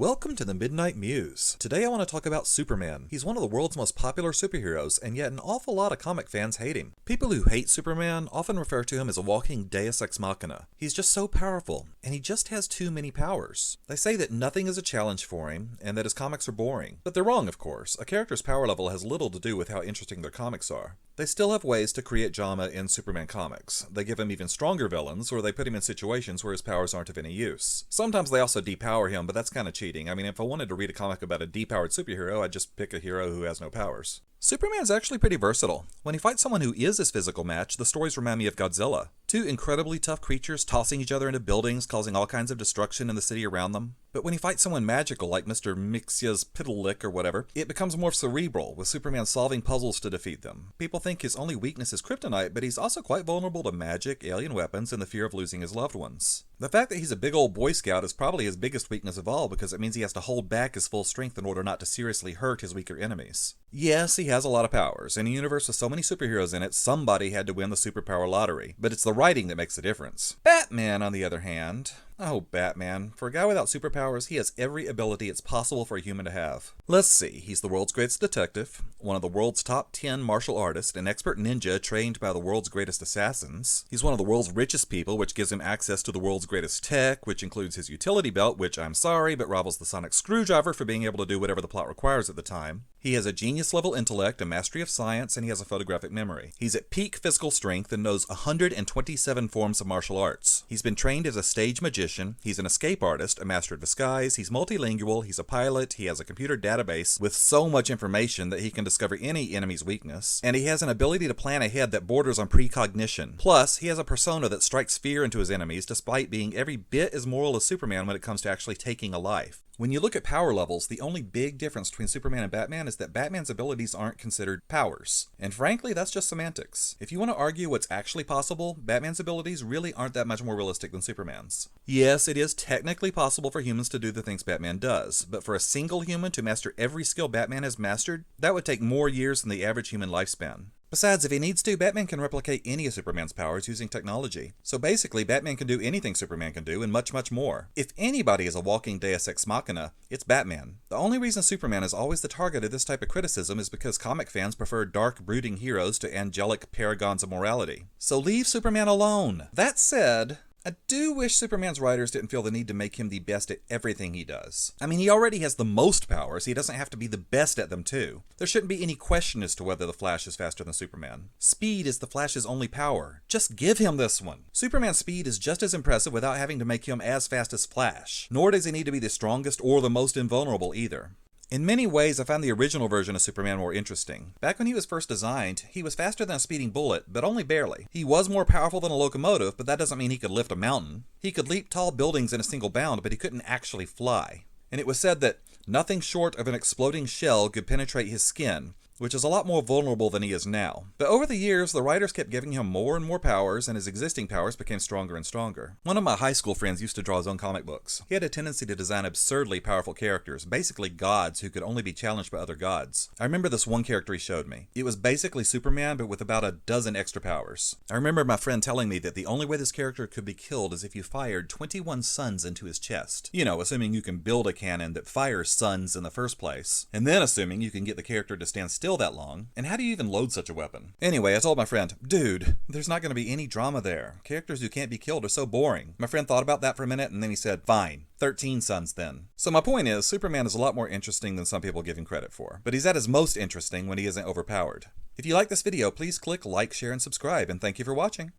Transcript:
Welcome to the Midnight Mews. Today I want to talk about Superman. He's one of the world's most popular superheroes, and yet an awful lot of comic fans hate him. People who hate Superman often refer to him as a walking Deus Ex Machina. He's just so powerful, and he just has too many powers. They say that nothing is a challenge for him, and that his comics are boring. But they're wrong, of course. A character's power level has little to do with how interesting their comics are. They still have ways to create drama in Superman comics. They give him even stronger villains, or they put him in situations where his powers aren't of any use. Sometimes they also depower him, but that's kind of cheating. I mean, if I wanted to read a comic about a depowered superhero, I'd just pick a hero who has no powers. Superman's actually pretty versatile. When he fights someone who is his physical match, the stories remind me of Godzilla. Two incredibly tough creatures tossing each other into buildings, causing all kinds of destruction in the city around them. But when he fights someone magical like Mr. Mixia's Piddlelick or whatever, it becomes more cerebral, with Superman solving puzzles to defeat them. People think his only weakness is kryptonite, but he's also quite vulnerable to magic, alien weapons, and the fear of losing his loved ones. The fact that he's a big old Boy Scout is probably his biggest weakness of all, because it means he has to hold back his full strength in order not to seriously hurt his weaker enemies. Yes, he has a lot of powers. In a universe with so many superheroes in it, somebody had to win the superpower lottery. But it's the writing that makes the difference. Batman, on the other hand... Oh, Batman. For a guy without superpowers, he has every ability it's possible for a human to have. Let's see, he's the world's greatest detective, one of the world's top 10 martial artists, an expert ninja trained by the world's greatest assassins. He's one of the world's richest people, which gives him access to the world's greatest tech, which includes his utility belt, which, I'm sorry, but rivals the sonic screwdriver for being able to do whatever the plot requires at the time. He has a genius-level intellect, a mastery of science, and he has a photographic memory. He's at peak physical strength and knows 127 forms of martial arts. He's been trained as a stage magician, he's an escape artist, a master of disguise, he's multilingual, he's a pilot, he has a computer database with so much information that he can discover any enemy's weakness, and he has an ability to plan ahead that borders on precognition. Plus, he has a persona that strikes fear into his enemies despite being every bit as moral as Superman when it comes to actually taking a life. When you look at power levels, the only big difference between Superman and Batman is that Batman's abilities aren't considered powers. And frankly, that's just semantics. If you want to argue what's actually possible, Batman's abilities really aren't that much more realistic than Superman's. Yes, it is technically possible for humans to do the things Batman does, but for a single human to master every skill Batman has mastered, that would take more years than the average human lifespan. Besides, if he needs to, Batman can replicate any of Superman's powers using technology. So basically, Batman can do anything Superman can do, and much, much more. If anybody is a walking Deus Ex Machina, it's Batman. The only reason Superman is always the target of this type of criticism is because comic fans prefer dark, brooding heroes to angelic paragons of morality. So leave Superman alone! That said, I do wish Superman's writers didn't feel the need to make him the best at everything he does. I mean, he already has the most powers, he doesn't have to be the best at them too. There shouldn't be any question as to whether the Flash is faster than Superman. Speed is the Flash's only power. Just give him this one. Superman's speed is just as impressive without having to make him as fast as Flash. Nor does he need to be the strongest or the most invulnerable either. In many ways, I found the original version of Superman more interesting. Back when he was first designed, he was faster than a speeding bullet, but only barely. He was more powerful than a locomotive, but that doesn't mean he could lift a mountain. He could leap tall buildings in a single bound, but he couldn't actually fly. And it was said that nothing short of an exploding shell could penetrate his skin, which is a lot more vulnerable than he is now. But over the years, the writers kept giving him more and more powers, and his existing powers became stronger and stronger. One of my high school friends used to draw his own comic books. He had a tendency to design absurdly powerful characters, basically gods who could only be challenged by other gods. I remember this one character he showed me. It was basically Superman, but with about a dozen extra powers. I remember my friend telling me that the only way this character could be killed is if you fired 21 suns into his chest. You know, assuming you can build a cannon that fires suns in the first place, and then assuming you can get the character to stand still that long. And how do you even load such a weapon? Anyway, I told my friend, dude, there's not going to be any drama there. Characters who can't be killed are so boring. My friend thought about that for a minute and then he said, fine, 13 suns then. So my point is, Superman is a lot more interesting than some people give him credit for. But he's at his most interesting when he isn't overpowered. If you like this video, please click like, share, and subscribe, and thank you for watching.